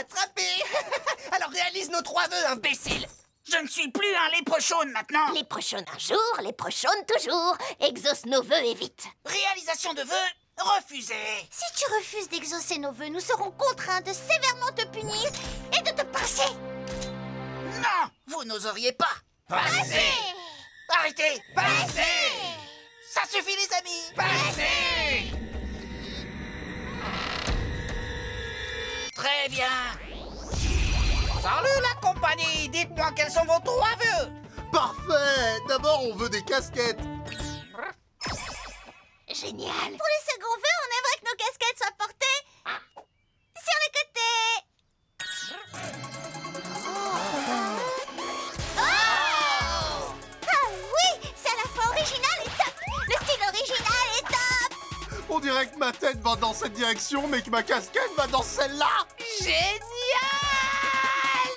attrapé. Alors réalise nos 3 vœux, imbécile. Je ne suis plus un léprechaune maintenant. Léprechaune un jour, léprechaune toujours. Exauce nos vœux et vite. Réalisation de vœux refusée. Si tu refuses d'exaucer nos vœux, nous serons contraints de sévèrement te punir et de te pincer. Non, vous n'oseriez pas. Passez. Arrêtez. Passez. Ça suffit les amis. Passez. Très bien. Salut la compagnie. Dites-moi quels sont vos 3 vœux. Parfait! D'abord, on veut des casquettes. Génial. Pour le second vœu, on aimerait que nos casquettes soient portées sur les côtés. Oh! Ah oui, c'est à la fois original et top. Le style original est top. On dirait que ma tête va dans cette direction, mais que ma casquette va dans celle-là. Génial!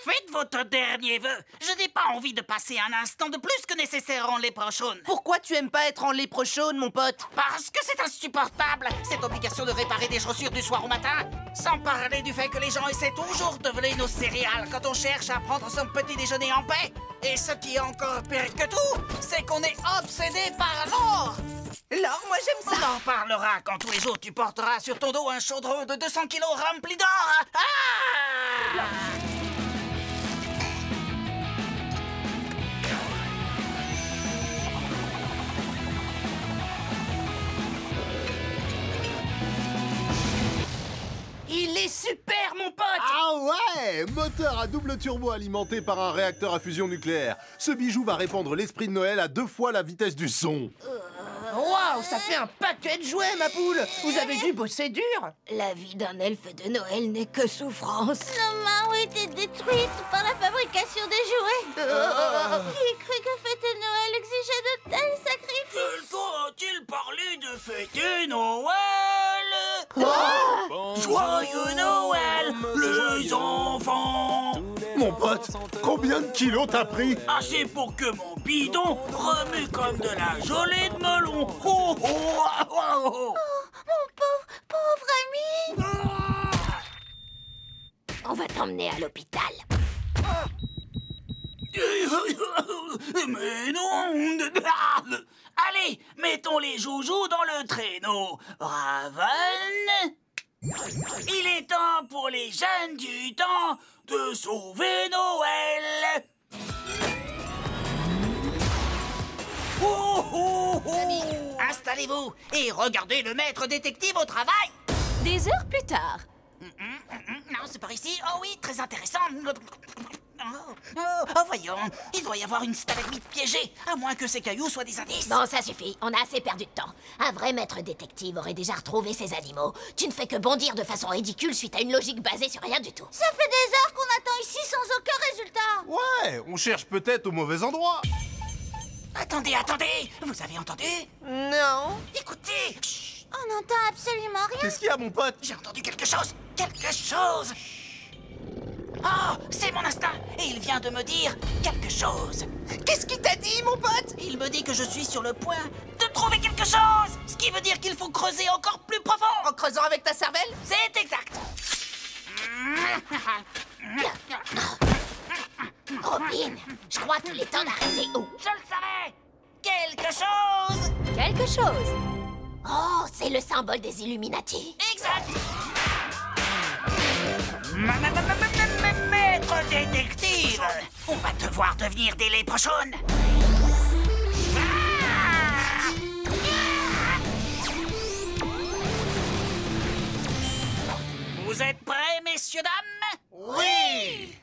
Faites votre dernier vœu. Je n'ai pas envie de passer un instant de plus que nécessaire en léprechaune. Pourquoi tu aimes pas être en léprechaune, mon pote? Parce que c'est insupportable, cette obligation de réparer des chaussures du soir au matin. Sans parler du fait que les gens essaient toujours de voler nos céréales quand on cherche à prendre son petit déjeuner en paix. Et ce qui est encore pire que tout, c'est qu'on est obsédé par l'or. L'or, moi j'aime On ça. en parlera quand tous les jours tu porteras sur ton dos un chaudron de 200 kilos rempli d'or. Ah! Il est super, mon pote. Ah ouais! Moteur à double turbo alimenté par un réacteur à fusion nucléaire. Ce bijou va répandre l'esprit de Noël à 2 fois la vitesse du son. Waouh, ça fait un paquet de jouets, ma poule. Vous avez dû bosser dur. La vie d'un elfe de Noël n'est que souffrance. Nos mains ont été détruites par la fabrication des jouets. Qui cru que fêter Noël exigeait de tels sacrifices? Quelqu'un a-t-il parlé de fêter Noël? Joyeux Noël, les enfants! Mon pote, combien de kilos t'as pris? Assez pour que mon bidon remue comme de la gelée de melon. Oh, oh, oh, oh, oh. Mon pauvre ami. On va t'emmener à l'hôpital. Mais non! Allez, mettons les joujoux dans le traîneau. Raven, il est temps pour les jeunes du temps de sauver Noël. Oh, oh, oh. Installez-vous et regardez le maître détective au travail. Des heures plus tard. Non, c'est par ici. Oh oui, très intéressant. Voyons, il doit y avoir une stalagmite piégée, à moins que ces cailloux soient des indices. Bon, ça suffit. On a assez perdu de temps. Un vrai maître détective aurait déjà retrouvé ces animaux. Tu ne fais que bondir de façon ridicule suite à une logique basée sur rien du tout. Ça fait des heures qu'on attend ici sans aucun résultat. Ouais, on cherche peut-être au mauvais endroit. Attendez, vous avez entendu? Non. Écoutez. Chut. On n'entend absolument rien. Qu'est-ce qu'il y a, mon pote? J'ai entendu quelque chose. Oh, c'est mon instinct. Et il vient de me dire quelque chose. Qu'est-ce qu'il t'a dit, mon pote? Il me dit que je suis sur le point de trouver quelque chose. Ce qui veut dire qu'il faut creuser encore plus profond. En creusant avec ta cervelle? C'est exact. Robin, je crois qu'il est temps d'arrêter. Oh, Je le savais. Quelque chose. Quelque chose. oh, c'est le symbole des Illuminati. Exact. Maître détective, on va devoir devenir des léprechaunes. Ah! Vous êtes prêts, messieurs, dames? Oui.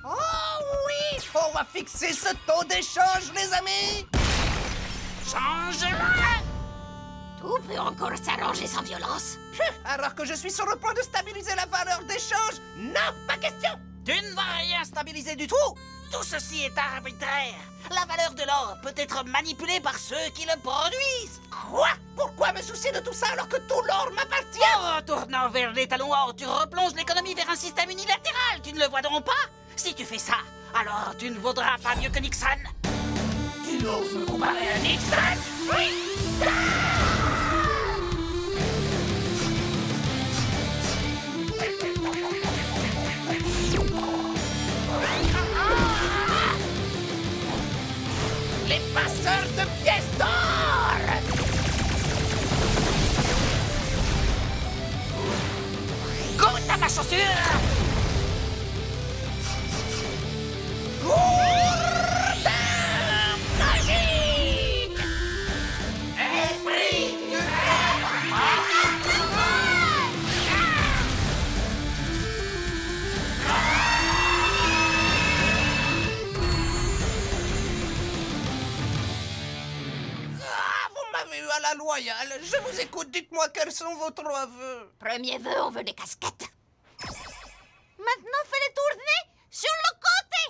Oh oui. On va fixer ce taux d'échange, les amis. Change-la. Tout peut encore s'arranger sans violence. Alors que je suis sur le point de stabiliser la valeur d'échange. Non, pas question. Tu ne vas rien stabiliser du tout. Tout ceci est arbitraire. La valeur de l'or peut être manipulée par ceux qui le produisent. Quoi? Pourquoi me soucier de tout ça alors que tout l'or m'appartient? En retournant vers l'étalon or, tu replonges l'économie vers un système unilatéral. Tu ne le vois donc pas? Si tu fais ça, alors tu ne vaudras pas mieux que Nixon. Tu oses me comparer à Nixon? Oui! Ma chaussure! Magique! Esprit du Vous m'avez eu à la loyale. Je vous écoute. Dites-moi quels sont vos 3 vœux. Premier vœu, on veut des casquettes. Maintenant, fais-les tourner sur le côté.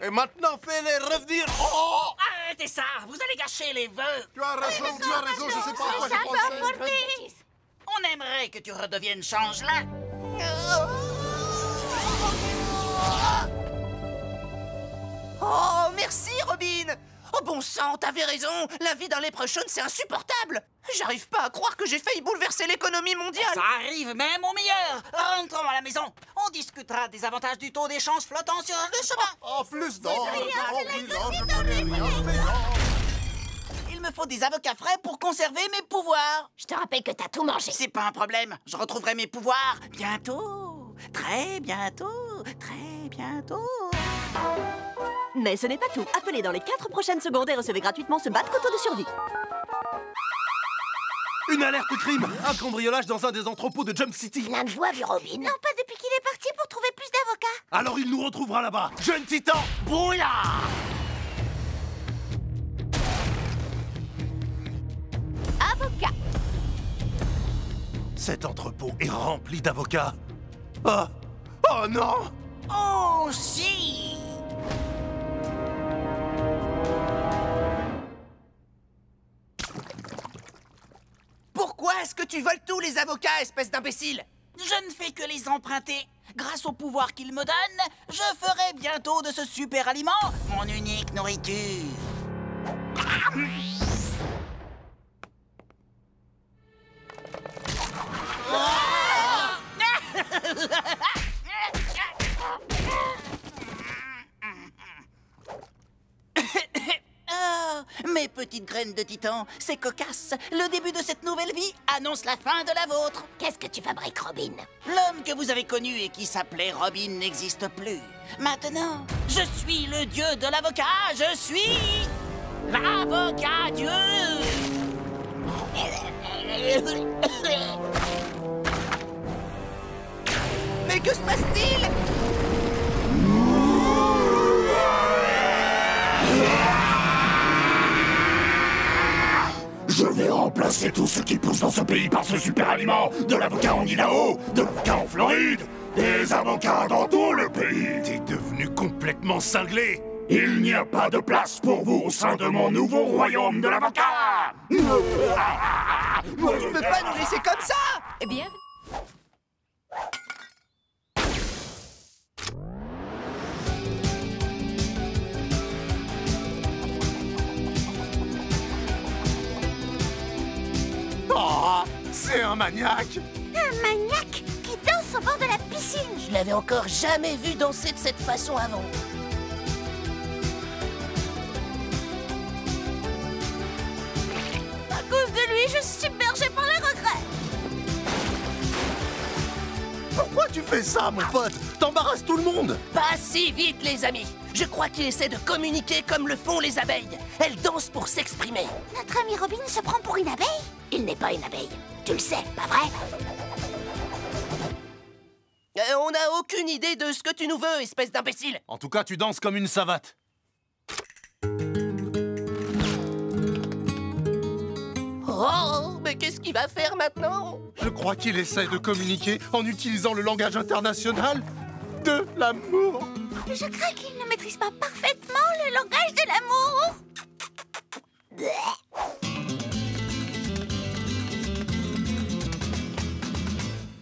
Et maintenant, fais-les revenir. Oh! Arrêtez ça! Vous allez gâcher les vœux! Tu as raison, je sais pas à quoi Ça j'ai peut pensé. emporter. On aimerait que tu redeviennes changelin. Oh, merci, Robin. Oh, bon sang, t'avais raison. La vie d'un léprechaune, c'est insupportable. J'arrive pas à croire que j'ai failli bouleverser l'économie mondiale. Ça arrive même au meilleur! Rentrons à la maison. On discutera des avantages du taux d'échange flottant sur le chemin. En plus, non. Il me faut des avocats frais pour conserver mes pouvoirs. Je te rappelle que t'as tout mangé. C'est pas un problème. Je retrouverai mes pouvoirs bientôt. Très bientôt. Très bientôt. Mais ce n'est pas tout. Appelez dans les 4 prochaines secondes et recevez gratuitement ce bas de coteau de survie. Une alerte crime. Un cambriolage dans un des entrepôts de Jump City. L'un de vous a vu Robin? Non, pas depuis qu'il est parti pour trouver plus d'avocats. Alors il nous retrouvera là-bas. Jeune titan. Brouillard! Avocat. Cet entrepôt est rempli d'avocats. Oh, oh non. Oh, si! Pourquoi est-ce que tu voles tous les avocats, espèce d'imbécile? Je ne fais que les emprunter. Grâce au pouvoir qu'ils me donnent, je ferai bientôt de ce super aliment mon unique nourriture. Ah, mes petites graines de titan, c'est cocasse. Le début de cette nouvelle vie annonce la fin de la vôtre. Qu'est-ce que tu fabriques, Robin? L'homme que vous avez connu et qui s'appelait Robin n'existe plus. Maintenant, je suis le dieu de l'avocat. Je suis l'avocat dieu. Mais que se passe-t-il? Je vais remplacer tout ce qui pousse dans ce pays par ce super aliment. De l'avocat en Idaho, de l'avocat en Floride, des avocats dans tout le pays. T'es devenu complètement cinglé. Il n'y a pas de place pour vous au sein de mon nouveau royaume de l'avocat. Tu peux pas nous laisser comme ça. Eh bien... Oh, c'est un maniaque. Un maniaque qui danse au bord de la piscine. Je l'avais encore jamais vu danser de cette façon avant. À cause de lui, je suis submergée par les regrets. Pourquoi tu fais ça, mon pote? T'embarrasses tout le monde. Pas si vite, les amis. Je crois qu'il essaie de communiquer comme le font les abeilles. Elles dansent pour s'exprimer. Notre ami Robin se prend pour une abeille. Il n'est pas une abeille. Tu le sais, pas vrai? On n'a aucune idée de ce que tu nous veux, espèce d'imbécile. En tout cas, tu danses comme une savate. Oh, mais qu'est-ce qu'il va faire maintenant? Je crois qu'il essaie de communiquer en utilisant le langage international de l'amour. Je crains qu'il ne maîtrise pas parfaitement le langage de l'amour.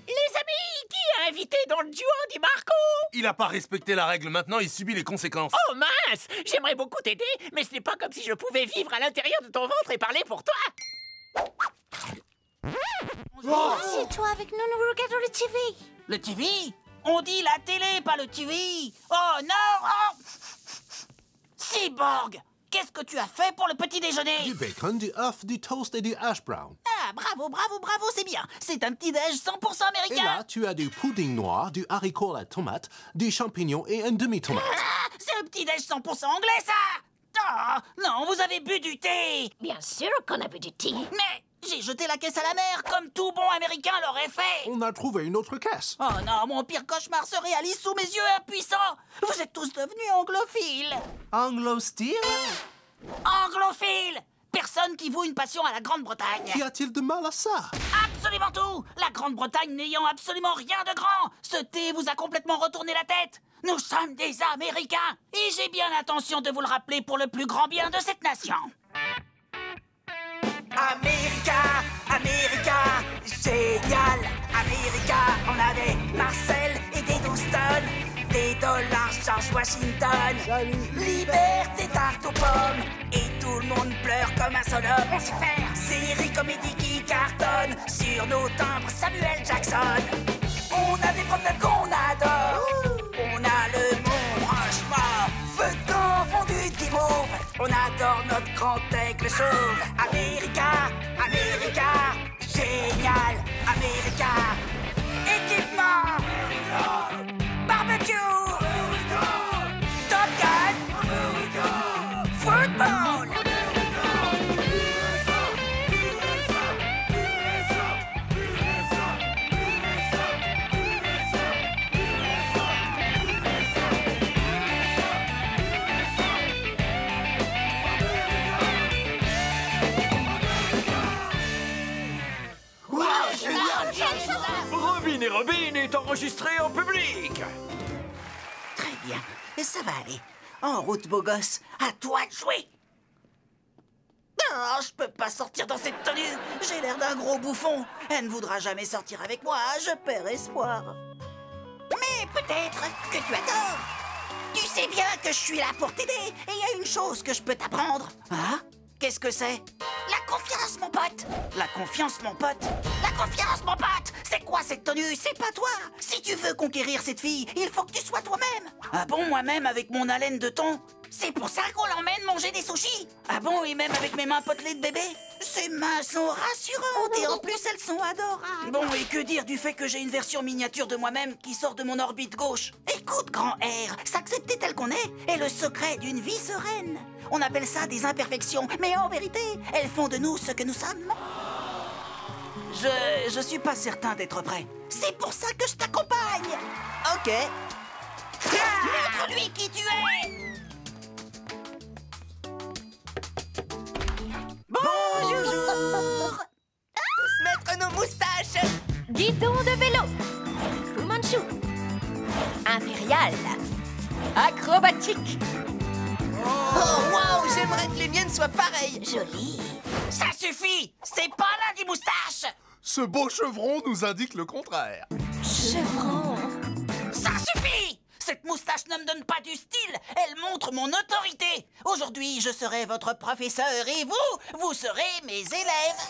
Les amis, qui a invité dans le duo Di Marco? Il a pas respecté la règle, maintenant il subit les conséquences. Oh mince! J'aimerais beaucoup t'aider, mais ce n'est pas comme si je pouvais vivre à l'intérieur de ton ventre et parler pour toi. Assieds-toi avec nous, nous regardons le TV. Le TV? On dit la télé, pas le TV. Oh non! Oh. Cyborg! qu'est-ce que tu as fait pour le petit déjeuner? Du bacon, du œuf, du toast et du hash brown. Ah, bravo, bravo, bravo, c'est bien. C'est un petit déj 100% Et américain. là, tu as du pudding noir, du haricot à la tomate, du champignon et un demi-tomate. Ah, c'est un petit déj 100% anglais, ça. Oh, non, vous avez bu du thé. Bien sûr qu'on a bu du thé. Mais j'ai jeté la caisse à la mer, comme tout bon américain l'aurait fait. On a trouvé une autre caisse. Oh non, mon pire cauchemar se réalise sous mes yeux impuissants. Vous êtes tous devenus anglophiles. Anglo-style? Anglophiles. Personne qui voue une passion à la Grande-Bretagne. Qu'y a-t-il de mal à ça? Absolument tout. La Grande-Bretagne n'ayant absolument rien de grand. Ce thé vous a complètement retourné la tête. Nous sommes des Américains. Et j'ai bien l'intention de vous le rappeler pour le plus grand bien de cette nation. America, America, génial. America, on a des Marcel et des Houston, des dollars George Washington. Liberté, tarte aux pommes, et tout le monde pleure comme un seul homme. On sait faire série comédie qui cartonne sur nos timbres Samuel Jackson. On a des promenades qu'on adore. On a le Mont Rushmore, feu de camp fondu de guimauve. On adore notre grand aigle chauve. America, America, génial. America, équipement, barbecue, Top Gun, football. Robin et Robin est enregistré en public. Très bien, ça va aller. En route, beau gosse, à toi de jouer. Non, je peux pas sortir dans cette tenue. J'ai l'air d'un gros bouffon. Elle ne voudra jamais sortir avec moi, je perds espoir. Mais peut-être que tu as tort. Tu sais bien que je suis là pour t'aider. Et il y a une chose que je peux t'apprendre. Ah? Qu'est-ce que c'est? La confiance, mon pote. La confiance, mon pote. La confiance, mon pote. C'est quoi cette tenue? C'est pas toi. Si tu veux conquérir cette fille, il faut que tu sois toi-même. Ah bon, moi-même avec mon haleine de thon? C'est pour ça qu'on l'emmène manger des sushis? Ah bon, et même avec mes mains potelées de bébé? Ses mains sont rassurantes et en plus elles sont adorables. Bon, et que dire du fait que j'ai une version miniature de moi-même qui sort de mon orbite gauche? Écoute, grand R, s'accepter tel qu'on est est le secret d'une vie sereine. On appelle ça des imperfections, mais en vérité, elles font de nous ce que nous sommes. Je suis pas certain d'être prêt. C'est pour ça que je t'accompagne. Ok. Montre-lui qui tu es. Bonjour. Tous mettre nos moustaches. Guidon de vélo. Fu Manchu. Impérial. Acrobatique. Oh, waouh, j'aimerais que les miennes soient pareilles. Joli. Ça suffit. C'est pas là des moustaches. Ce beau chevron nous indique le contraire. Chevron. Ça suffit. Cette moustache ne me donne pas du style. Elle montre mon autorité. Aujourd'hui, je serai votre professeur et vous serez mes élèves.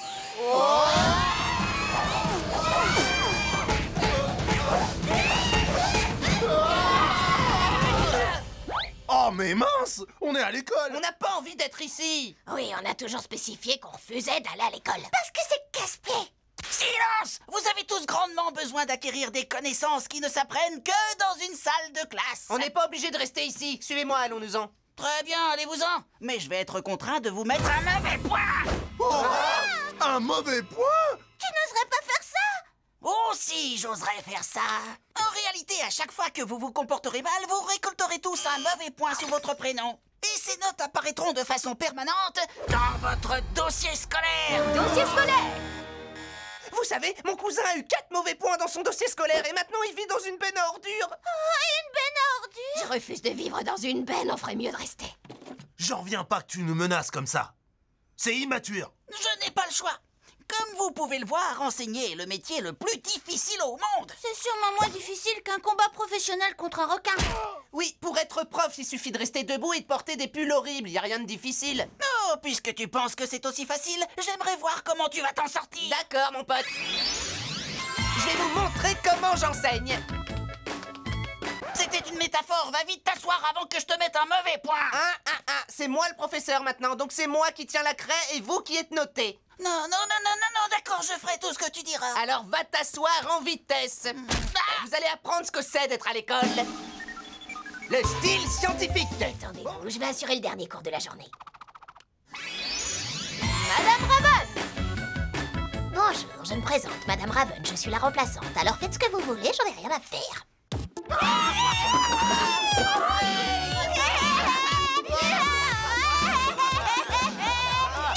Oh mais mince, on est à l'école. On n'a pas envie d'être ici. Oui, on a toujours spécifié qu'on refusait d'aller à l'école. Parce que c'est casse-pied. Silence! Vous avez tous grandement besoin d'acquérir des connaissances qui ne s'apprennent que dans une salle de classe. On n'est pas obligé de rester ici. Suivez-moi, allons-nous-en. Très bien, allez-vous-en. Mais je vais être contraint de vous mettre un mauvais point. Oh, un mauvais point. Tu n'oserais pas faire ça? Oh si, j'oserais faire ça. En réalité, à chaque fois que vous vous comporterez mal, vous récolterez tous un mauvais point sous votre prénom. Et ces notes apparaîtront de façon permanente dans votre dossier scolaire. Dossier scolaire. Vous savez, mon cousin a eu 4 mauvais points dans son dossier scolaire et maintenant il vit dans une benne à ordures. Une benne à ordures? Je refuse de vivre dans une benne, on ferait mieux de rester. J'en reviens pas que tu nous menaces comme ça. C'est immature. Je n'ai pas le choix. Comme vous pouvez le voir, enseigner est le métier le plus difficile au monde. C'est sûrement moins difficile qu'un combat professionnel contre un requin. Oui, pour être prof, il suffit de rester debout et de porter des pulls horribles. Y a rien de difficile. Oh, puisque tu penses que c'est aussi facile, j'aimerais voir comment tu vas t'en sortir. D'accord, mon pote. Je vais vous montrer comment j'enseigne. C'était une métaphore. Va vite t'asseoir avant que je te mette un mauvais point. c'est moi le professeur maintenant, donc c'est moi qui tiens la craie et vous qui êtes noté. Non, d'accord, je ferai tout ce que tu diras. Alors va t'asseoir en vitesse. Vous allez apprendre ce que c'est d'être à l'école. Le style scientifique. Attendez-vous, je vais assurer le dernier cours de la journée. Madame Raven! Bonjour, je me présente, Madame Raven, je suis la remplaçante. Alors faites ce que vous voulez, j'en ai rien à faire.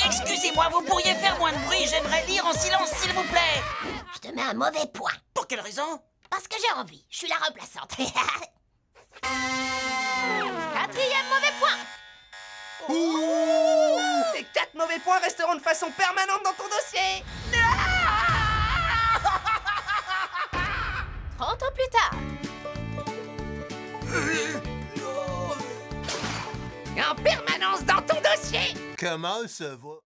Excusez-moi, vous pourriez faire moins de bruit, j'aimerais lire en silence, s'il vous plaît. Je te mets un mauvais point. Pour quelle raison? Parce que j'ai envie, je suis la remplaçante. 4e mauvais point. Ces 4 mauvais points resteront de façon permanente dans ton dossier. 30 ans plus tard. En permanence dans ton dossier. Comment ça va?